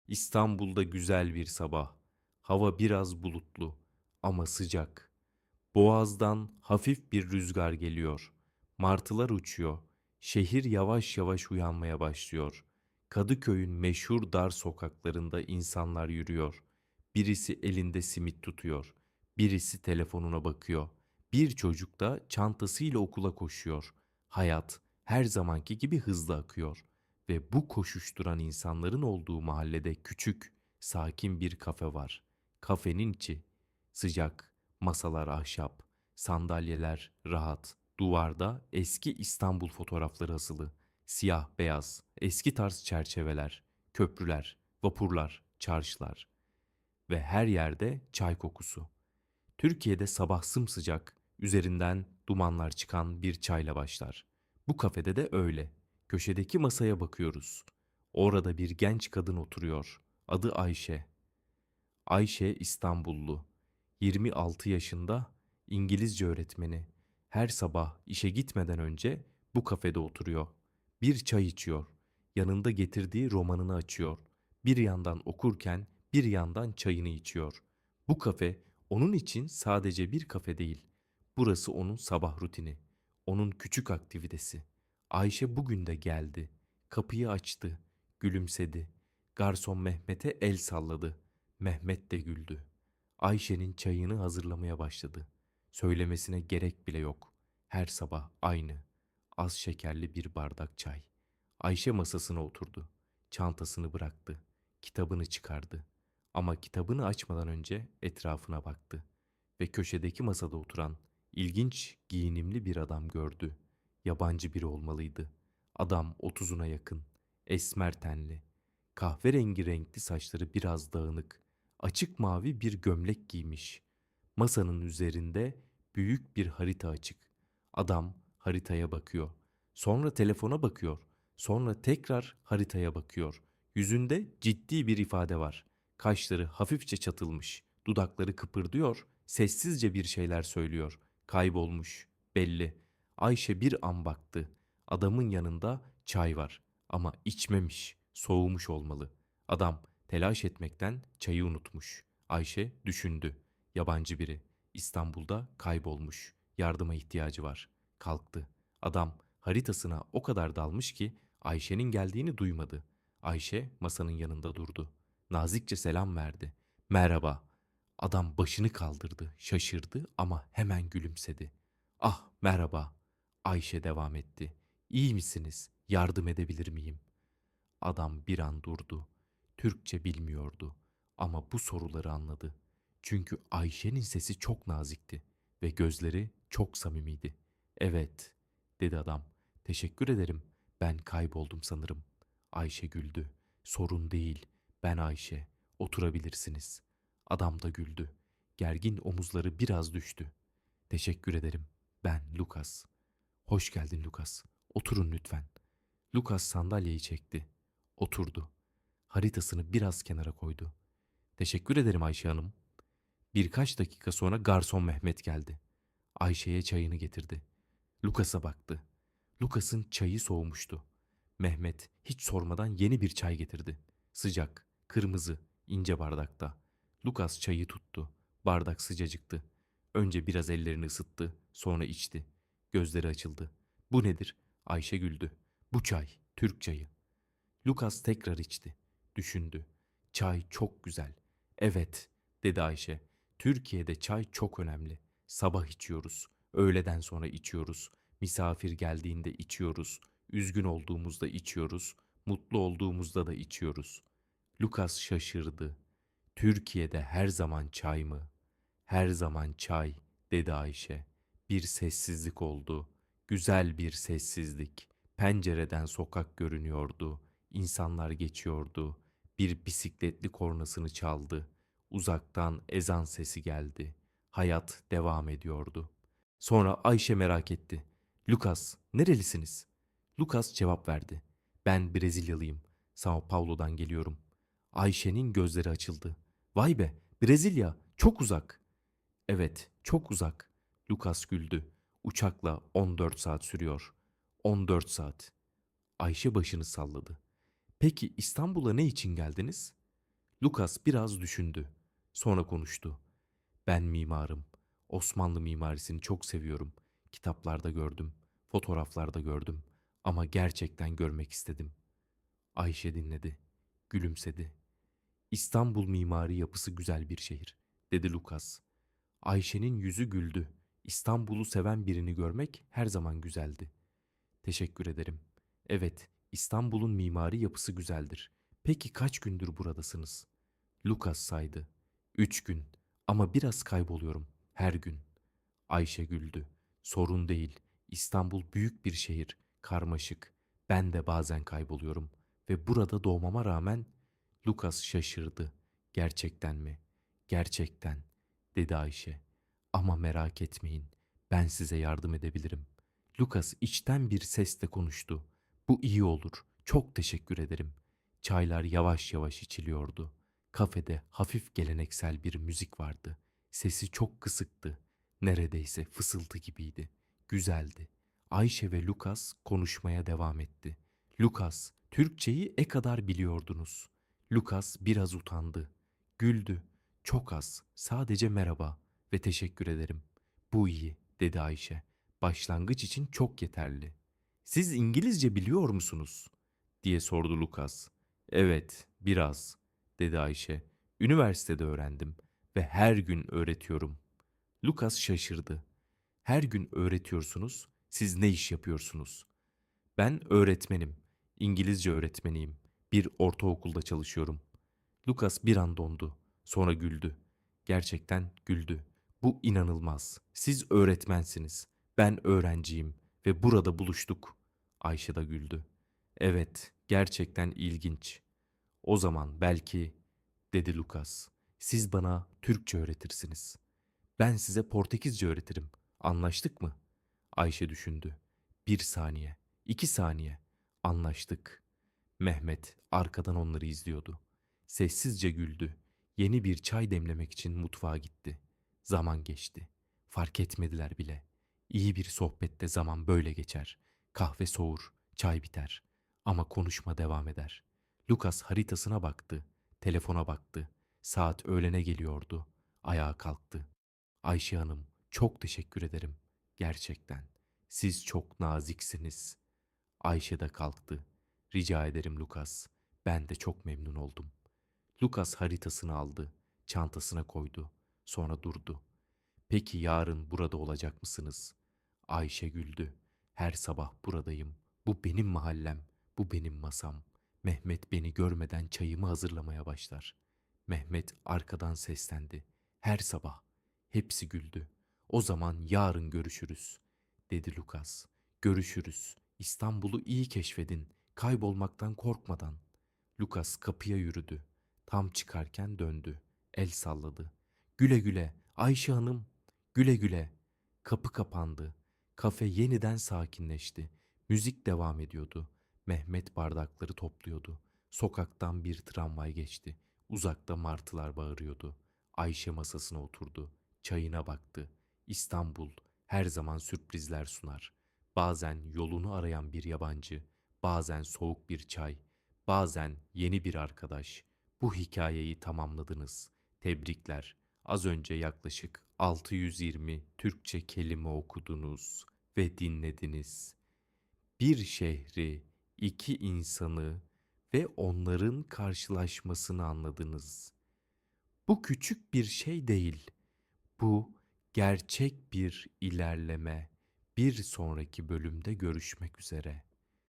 İstanbul'da güzel bir sabah. Hava biraz bulutlu ama sıcak. Boğaz'dan hafif bir rüzgar geliyor. Martılar uçuyor. Şehir yavaş yavaş uyanmaya başlıyor. Kadıköy'ün meşhur dar sokaklarında insanlar yürüyor. Birisi elinde simit tutuyor. Birisi telefonuna bakıyor. Bir çocuk da çantasıyla okula koşuyor. Hayat her zamanki gibi hızlı akıyor ve bu koşuşturan insanların olduğu mahallede küçük, sakin bir kafe var. Kafenin içi sıcak, masalar ahşap, sandalyeler rahat, duvarda eski İstanbul fotoğrafları asılı, siyah beyaz, eski tarz çerçeveler, köprüler, vapurlar, çarşılar ve her yerde çay kokusu. Türkiye'de sabah sımsıcak, üzerinden dumanlar çıkan bir çayla başlar. Bu kafede de öyle. Köşedeki masaya bakıyoruz. Orada bir genç kadın oturuyor. Adı Ayşe. Ayşe İstanbullu. 26 yaşında, İngilizce öğretmeni. Her sabah işe gitmeden önce bu kafede oturuyor. Bir çay içiyor. Yanında getirdiği romanını açıyor. Bir yandan okurken bir yandan çayını içiyor. Bu kafe onun için sadece bir kafe değil. Burası onun sabah rutini. Onun küçük aktivitesi. Ayşe bugün de geldi. Kapıyı açtı. Gülümsedi. Garson Mehmet'e el salladı. Mehmet de güldü. Ayşe'nin çayını hazırlamaya başladı. Söylemesine gerek bile yok. Her sabah aynı. Az şekerli bir bardak çay. Ayşe masasına oturdu. Çantasını bıraktı. Kitabını çıkardı. Ama kitabını açmadan önce etrafına baktı. Ve köşedeki masada oturan ilginç giyinimli bir adam gördü. Yabancı biri olmalıydı. Adam 30'una yakın. Esmer tenli. Kahverengi renkli saçları biraz dağınık. Açık mavi bir gömlek giymiş. Masanın üzerinde büyük bir harita açık. Adam haritaya bakıyor. Sonra telefona bakıyor. Sonra tekrar haritaya bakıyor. Yüzünde ciddi bir ifade var. Kaşları hafifçe çatılmış. Dudakları kıpırdıyor. Sessizce bir şeyler söylüyor. Kaybolmuş. Belli. Ayşe bir an baktı. Adamın yanında çay var. Ama içmemiş. Soğumuş olmalı. Adam telaş etmekten çayı unutmuş. Ayşe düşündü. Yabancı biri. İstanbul'da kaybolmuş. Yardıma ihtiyacı var. Kalktı. Adam haritasına o kadar dalmış ki Ayşe'nin geldiğini duymadı. Ayşe masanın yanında durdu. Nazikçe selam verdi. Merhaba. Adam başını kaldırdı, şaşırdı ama hemen gülümsedi. Ah, merhaba. Ayşe devam etti. İyi misiniz? Yardım edebilir miyim? Adam bir an durdu. Türkçe bilmiyordu ama bu soruları anladı. Çünkü Ayşe'nin sesi çok nazikti ve gözleri çok samimiydi. Evet, dedi adam. Teşekkür ederim. Ben kayboldum sanırım. Ayşe güldü. Sorun değil. Ben Ayşe. Oturabilirsiniz. Adam da güldü. Gergin omuzları biraz düştü. Teşekkür ederim. Ben Lucas. Hoş geldin Lucas. Oturun lütfen. Lucas sandalyeyi çekti. Oturdu. Haritasını biraz kenara koydu. Teşekkür ederim Ayşe Hanım. Birkaç dakika sonra garson Mehmet geldi. Ayşe'ye çayını getirdi. Lucas'a baktı. Lucas'ın çayı soğumuştu. Mehmet hiç sormadan yeni bir çay getirdi. Sıcak, kırmızı, ince bardakta. Lucas çayı tuttu. Bardak sıcacıktı. Önce biraz ellerini ısıttı, sonra içti. Gözleri açıldı. Bu nedir? Ayşe güldü. Bu çay, Türk çayı. Lucas tekrar içti. Düşündü. Çay çok güzel. Evet, dedi Ayşe. Türkiye'de çay çok önemli. Sabah içiyoruz, öğleden sonra içiyoruz, misafir geldiğinde içiyoruz, üzgün olduğumuzda içiyoruz, mutlu olduğumuzda da içiyoruz. Lucas şaşırdı. Türkiye'de her zaman çay mı? Her zaman çay, dedi Ayşe. Bir sessizlik oldu. Güzel bir sessizlik. Pencereden sokak görünüyordu. İnsanlar geçiyordu. Bir bisikletli kornasını çaldı. Uzaktan ezan sesi geldi. Hayat devam ediyordu. Sonra Ayşe merak etti. Lucas, nerelisiniz? Lucas cevap verdi. Ben Brezilyalıyım. Sao Paulo'dan geliyorum. Ayşe'nin gözleri açıldı. Vay be, Brezilya, çok uzak. Evet, çok uzak. Lucas güldü. Uçakla 14 saat sürüyor. 14 saat. Ayşe başını salladı. Peki İstanbul'a ne için geldiniz? Lucas biraz düşündü. Sonra konuştu. Ben mimarım. Osmanlı mimarisini çok seviyorum. Kitaplarda gördüm, fotoğraflarda gördüm ama gerçekten görmek istedim. Ayşe dinledi, gülümsedi. İstanbul mimari yapısı güzel bir şehir, dedi Lucas. Ayşe'nin yüzü güldü. İstanbul'u seven birini görmek her zaman güzeldi. Teşekkür ederim. Evet, İstanbul'un mimari yapısı güzeldir. Peki kaç gündür buradasınız? Lucas saydı. 3 gün. Ama biraz kayboluyorum. Her gün. Ayşe güldü. Sorun değil. İstanbul büyük bir şehir. Karmaşık. Ben de bazen kayboluyorum. Ve burada doğmama rağmen Lucas şaşırdı. Gerçekten mi? Gerçekten, dedi Ayşe. Ama merak etmeyin. Ben size yardım edebilirim. Lucas içten bir sesle konuştu. Bu iyi olur. Çok teşekkür ederim. Çaylar yavaş yavaş içiliyordu. Kafede hafif geleneksel bir müzik vardı. Sesi çok kısıktı. Neredeyse fısıltı gibiydi. Güzeldi. Ayşe ve Lucas konuşmaya devam etti. Lucas, Türkçeyi kadar biliyordunuz. Lucas biraz utandı. Güldü. Çok az, sadece merhaba ve teşekkür ederim. Bu iyi, dedi Ayşe. Başlangıç için çok yeterli. Siz İngilizce biliyor musunuz? Diye sordu Lucas. Evet, biraz, dedi Ayşe. Üniversitede öğrendim ve her gün öğretiyorum. Lucas şaşırdı. Her gün öğretiyorsunuz, siz ne iş yapıyorsunuz? Ben öğretmenim, İngilizce öğretmeniyim. Bir ortaokulda çalışıyorum. Lucas bir an dondu. Sonra güldü. Gerçekten güldü. Bu inanılmaz. Siz öğretmensiniz. Ben öğrenciyim ve burada buluştuk. Ayşe de güldü. Evet, gerçekten ilginç. O zaman belki, dedi Lucas, siz bana Türkçe öğretirsiniz. Ben size Portekizce öğretirim. Anlaştık mı? Ayşe düşündü. 1 saniye, 2 saniye. Anlaştık. Mehmet arkadan onları izliyordu. Sessizce güldü. Yeni bir çay demlemek için mutfağa gitti. Zaman geçti. Fark etmediler bile. İyi bir sohbette zaman böyle geçer. Kahve soğur, çay biter. Ama konuşma devam eder. Lucas haritasına baktı. Telefona baktı. Saat öğlene geliyordu. Ayağa kalktı. Ayşe Hanım, çok teşekkür ederim. Gerçekten. Siz çok naziksiniz. Ayşe de kalktı. Rica ederim Lucas. Ben de çok memnun oldum. Lucas haritasını aldı. Çantasına koydu. Sonra durdu. Peki yarın burada olacak mısınız? Ayşe güldü. Her sabah buradayım. Bu benim mahallem. Bu benim masam. Mehmet beni görmeden çayımı hazırlamaya başlar. Mehmet arkadan seslendi. Her sabah. Hepsi güldü. O zaman yarın görüşürüz, dedi Lucas. Görüşürüz. İstanbul'u iyi keşfedin. Kaybolmaktan korkmadan. Lucas kapıya yürüdü. Tam çıkarken döndü. El salladı. Güle güle Ayşe Hanım. Güle güle. Kapı kapandı. Kafe yeniden sakinleşti. Müzik devam ediyordu. Mehmet bardakları topluyordu. Sokaktan bir tramvay geçti. Uzakta martılar bağırıyordu. Ayşe masasına oturdu. Çayına baktı. İstanbul her zaman sürprizler sunar. Bazen yolunu arayan bir yabancı, bazen soğuk bir çay, bazen yeni bir arkadaş. Bu hikayeyi tamamladınız. Tebrikler. Az önce yaklaşık 620 Türkçe kelime okudunuz ve dinlediniz. Bir şehri, iki insanı ve onların karşılaşmasını anladınız. Bu küçük bir şey değil. Bu gerçek bir ilerleme. Bir sonraki bölümde görüşmek üzere.